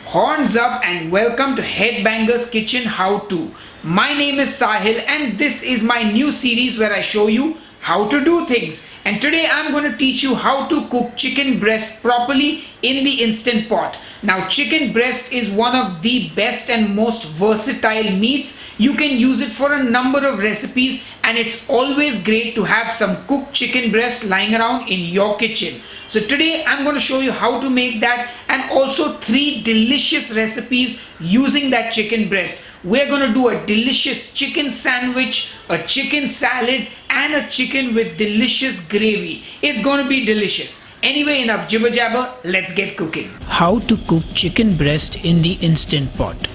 Horns up and welcome to Headbangers Kitchen How To. My name is Sahil and this is my new series where I show you how to do things. And today I'm going to teach you how to cook chicken breast properly in the Instant Pot. Now, chicken breast is one of the best and most versatile meats. You can use it for a number of recipes and it's always great to have some cooked chicken breast lying around in your kitchen. So today I'm going to show you how to make that and also 3 delicious recipes using that chicken breast. We're going to do a delicious chicken sandwich, a chicken salad and a chicken with delicious gravy. It's going to be delicious. Anyway, enough jibber jabber, let's get cooking. How to cook chicken breast in the Instant Pot.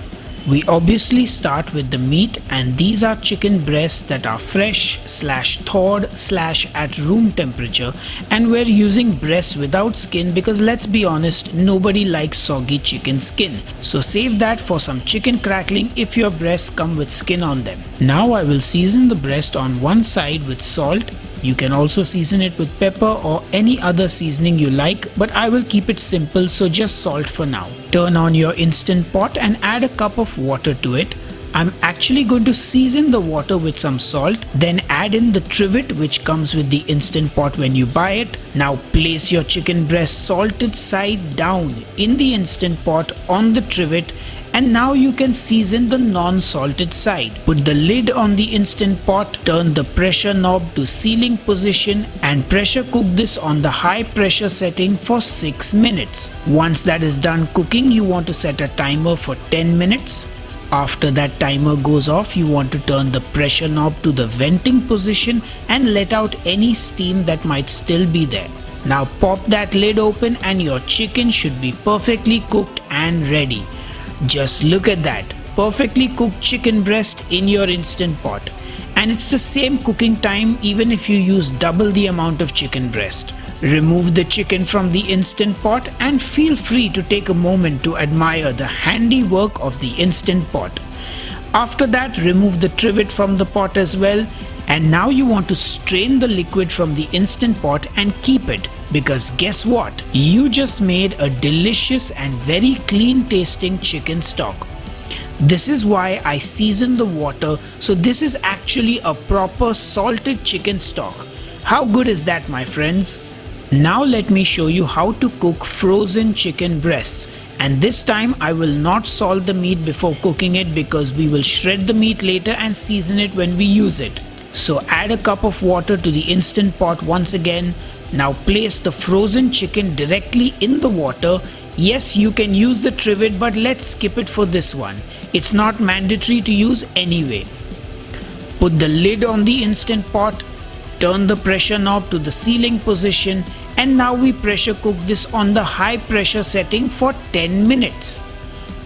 We obviously start with the meat, and these are chicken breasts that are fresh / thawed / at room temperature, and we're using breasts without skin because let's be honest, nobody likes soggy chicken skin. So save that for some chicken crackling if your breasts come with skin on them. Now I will season the breast on one side with salt. You can also season it with pepper or any other seasoning you like, but I will keep it simple, so just salt for now. Turn on your Instant Pot and add a cup of water to it. I'm actually going to season the water with some salt, then add in the trivet which comes with the Instant Pot when you buy it. Now place your chicken breast salted side down in the Instant Pot on the trivet, and now you can season the non-salted side. Put the lid on the Instant Pot, turn the pressure knob to sealing position and pressure cook this on the high pressure setting for 6 minutes. Once that is done cooking, you want to set a timer for 10 minutes. After that timer goes off, you want to turn the pressure knob to the venting position and let out any steam that might still be there. Now pop that lid open and your chicken should be perfectly cooked and ready. Just look at that, perfectly cooked chicken breast in your Instant Pot. And it's the same cooking time even if you use double the amount of chicken breast. Remove the chicken from the Instant Pot and feel free to take a moment to admire the handiwork of the Instant Pot. After that, remove the trivet from the pot as well. And now you want to strain the liquid from the Instant Pot and keep it, because guess what? You just made a delicious and very clean tasting chicken stock. This is why I season the water, so this is actually a proper salted chicken stock. How good is that, my friends? Now let me show you how to cook frozen chicken breasts. And this time I will not salt the meat before cooking it because we will shred the meat later and season it when we use it. So add a cup of water to the Instant Pot once again. Now place the frozen chicken directly in the water. Yes, you can use the trivet, but let's skip it for this one. It's not mandatory to use anyway. Put the lid on the Instant Pot, turn the pressure knob to the sealing position, and now we pressure cook this on the high pressure setting for 10 minutes.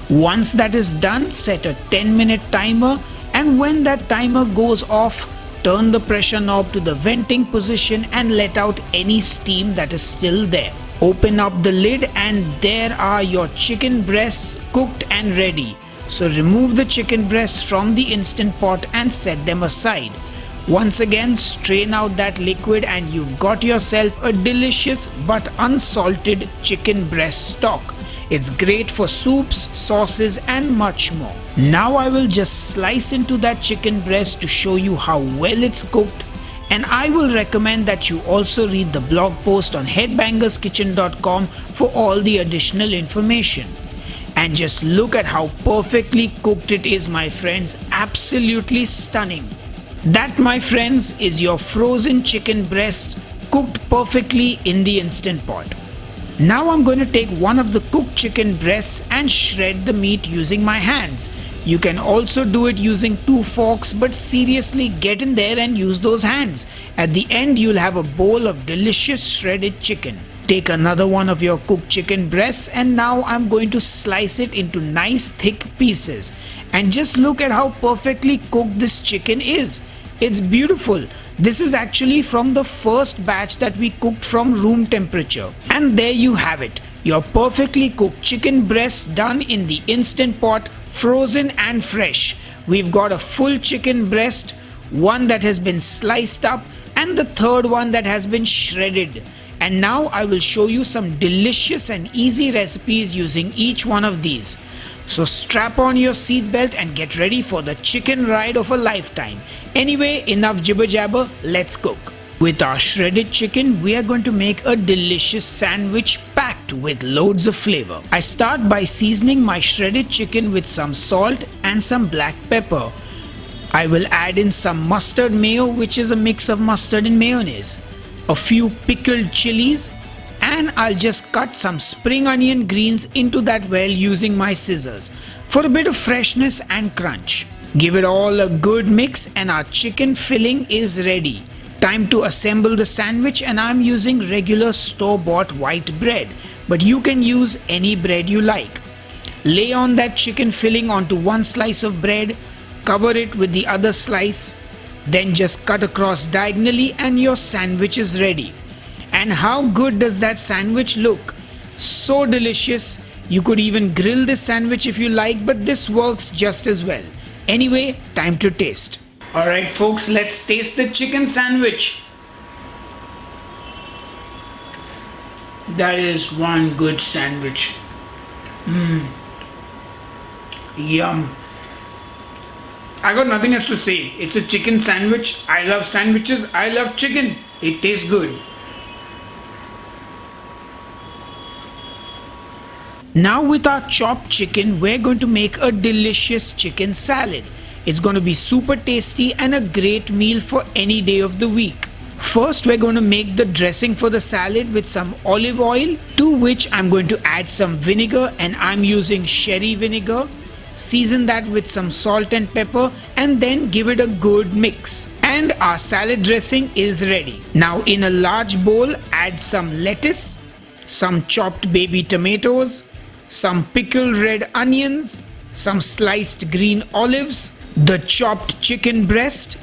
Once that is done, set a 10-minute timer, and when that timer goes off, turn the pressure knob to the venting position and let out any steam that is still there. Open up the lid and there are your chicken breasts cooked and ready. So remove the chicken breasts from the Instant Pot and set them aside. Once again, strain out that liquid and you've got yourself a delicious but unsalted chicken breast stock. It's great for soups, sauces and much more. Now I will just slice into that chicken breast to show you how well it's cooked, and I will recommend that you also read the blog post on headbangerskitchen.com for all the additional information. And just look at how perfectly cooked it is, my friends. Absolutely stunning. That, my friends, is your frozen chicken breast cooked perfectly in the Instant Pot. Now I'm going to take one of the cooked chicken breasts and shred the meat using my hands. You can also do it using 2 forks, but seriously, get in there and use those hands. At the end, you'll have a bowl of delicious shredded chicken. Take another one of your cooked chicken breasts and now I'm going to slice it into nice thick pieces. And just look at how perfectly cooked this chicken is. It's beautiful. This is actually from the first batch that we cooked from room temperature. And there you have it, your perfectly cooked chicken breasts done in the Instant Pot, frozen and fresh. We've got a full chicken breast, one that has been sliced up and the third one that has been shredded. And now I will show you some delicious and easy recipes using each one of these. So strap on your seatbelt and get ready for the chicken ride of a lifetime. Anyway, enough jibber jabber, let's cook. With our shredded chicken, we are going to make a delicious sandwich packed with loads of flavor. I start by seasoning my shredded chicken with some salt and some black pepper. I will add in some mustard mayo, which is a mix of mustard and mayonnaise, a few pickled chilies, and I'll just cut some spring onion greens into that well using my scissors for a bit of freshness and crunch. Give it all a good mix and our chicken filling is ready. Time to assemble the sandwich, and I'm using regular store-bought white bread, but you can use any bread you like. Lay on that chicken filling onto one slice of bread, cover it with the other slice, then just cut across diagonally and your sandwich is ready. And how good does that sandwich look? So delicious. You could even grill this sandwich if you like, but this works just as well. Anyway, time to taste. Alright folks, let's taste the chicken sandwich. That is one good sandwich. Yum. I got nothing else to say. It's a chicken sandwich. I love sandwiches. I love chicken. It tastes good. Now with our chopped chicken, we're going to make a delicious chicken salad. It's going to be super tasty and a great meal for any day of the week. First, we're going to make the dressing for the salad with some olive oil, to which I'm going to add some vinegar, and I'm using sherry vinegar. Season that with some salt and pepper and then give it a good mix. And our salad dressing is ready. Now in a large bowl, add some lettuce, some chopped baby tomatoes, some pickled red onions, some sliced green olives, the chopped chicken breast,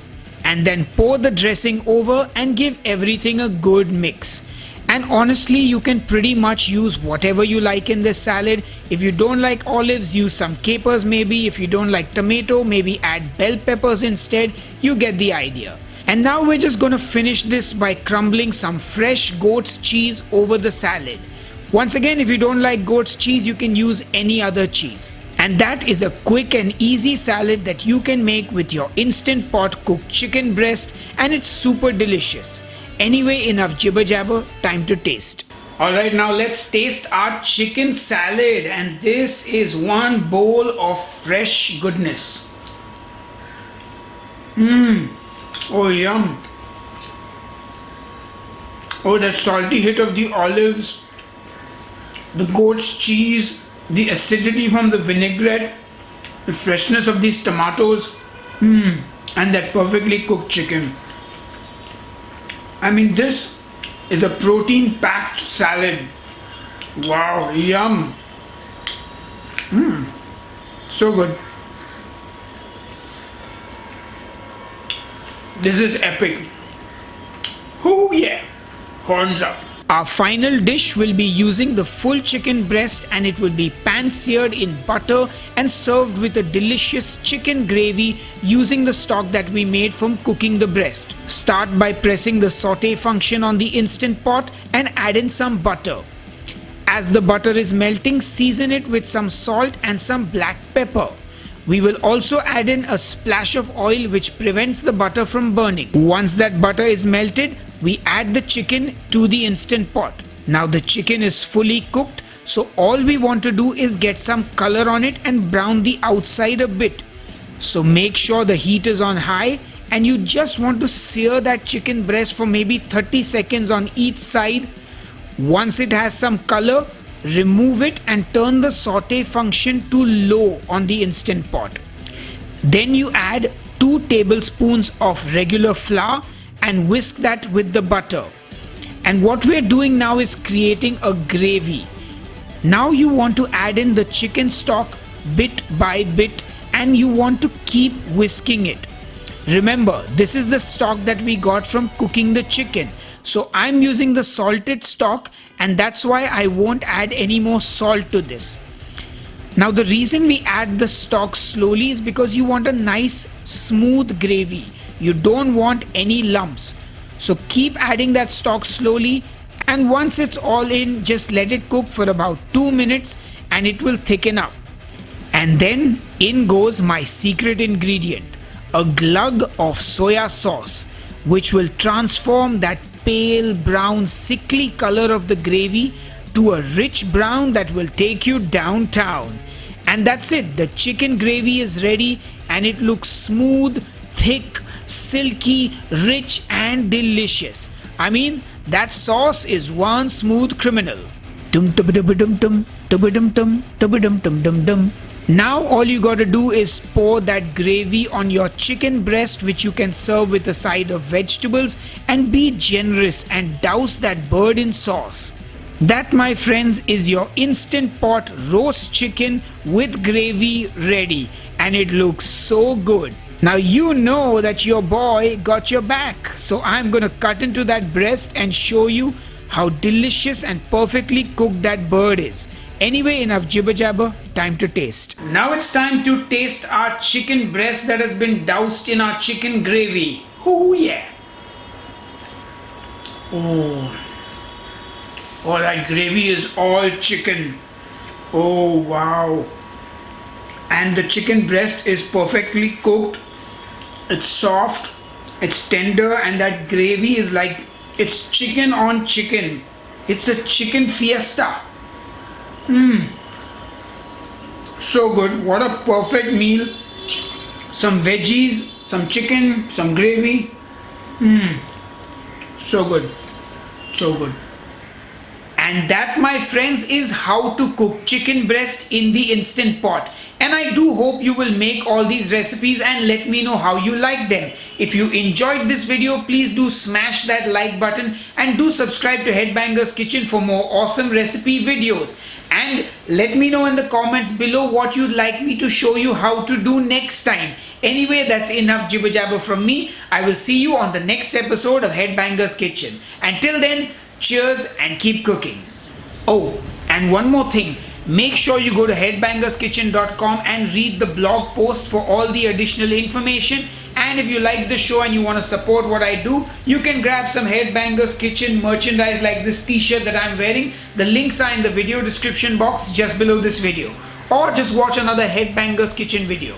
and then pour the dressing over and give everything a good mix. And honestly, you can pretty much use whatever you like in this salad. If you don't like olives, use some capers maybe. If you don't like tomato, maybe add bell peppers instead. You get the idea. And now we're just gonna finish this by crumbling some fresh goat's cheese over the salad. Once again, if you don't like goat's cheese, you can use any other cheese. And that is a quick and easy salad that you can make with your Instant Pot cooked chicken breast, and it's super delicious. Anyway, enough jibber jabber, time to taste. Alright, now let's taste our chicken salad, and this is one bowl of fresh goodness. Oh yum. Oh, that salty hit of the olives, the goat's cheese, the acidity from the vinaigrette, the freshness of these tomatoes, and that perfectly cooked chicken. I mean, this is a protein-packed salad. Wow, yum. So good. This is epic. Oh yeah, horns up. Our final dish will be using the full chicken breast, and it will be pan-seared in butter and served with a delicious chicken gravy using the stock that we made from cooking the breast. Start by pressing the saute function on the Instant Pot and add in some butter. As the butter is melting, season it with some salt and some black pepper. We will also add in a splash of oil which prevents the butter from burning. Once that butter is melted, we add the chicken to the Instant Pot. Now the chicken is fully cooked, so all we want to do is get some color on it and brown the outside a bit. So make sure the heat is on high, and you just want to sear that chicken breast for maybe 30 seconds on each side. Once it has some color, remove it and turn the saute function to low on the Instant Pot. Then you add 2 tablespoons of regular flour and whisk that with the butter. And what we're doing now is creating a gravy. Now you want to add in the chicken stock bit by bit, and you want to keep whisking it. Remember, this is the stock that we got from cooking the chicken. So I'm using the salted stock, and that's why I won't add any more salt to this. Now the reason we add the stock slowly is because you want a nice smooth gravy. You don't want any lumps. So keep adding that stock slowly, And once it's all in, just let it cook for about 2 minutes and it will thicken up. And then in goes my secret ingredient, a glug of soya sauce, which will transform that pale brown sickly color of the gravy to a rich brown that will take you downtown. And that's it, the chicken gravy is ready and it looks smooth, thick, silky, rich and delicious. I mean, that sauce is one smooth criminal. Now all you gotta do is pour that gravy on your chicken breast, which you can serve with a side of vegetables, and be generous and douse that bird in sauce. That, my friends, is your instant pot roast chicken with gravy ready, and it looks so good. Now you know that your boy got your back, so I'm gonna cut into that breast and show you how delicious and perfectly cooked that bird is. Anyway, enough jibber jabber, time to taste. Now it's time to taste our chicken breast that has been doused in our chicken gravy. Oh yeah. Oh, that gravy is all chicken. Oh wow. And the chicken breast is perfectly cooked. It's soft, it's tender, and that gravy is like it's chicken on chicken. It's a chicken fiesta. So good. What a perfect meal. Some veggies, some chicken, some gravy. So good. So good. And that, my friends, is how to cook chicken breast in the Instant Pot. And I do hope you will make all these recipes and let me know how you like them. If you enjoyed this video, please do smash that like button and do subscribe to Headbangers Kitchen for more awesome recipe videos. And let me know in the comments below what you'd like me to show you how to do next time. Anyway, that's enough jibber jabber from me. I will see you on the next episode of Headbangers Kitchen. Until then, cheers and keep cooking. Oh, and one more thing. Make sure you go to headbangerskitchen.com and read the blog post for all the additional information. And if you like the show and you want to support what I do, you can grab some Headbangers Kitchen merchandise like this t-shirt that I'm wearing. The links are in the video description box just below this video. Or just watch another Headbangers Kitchen video.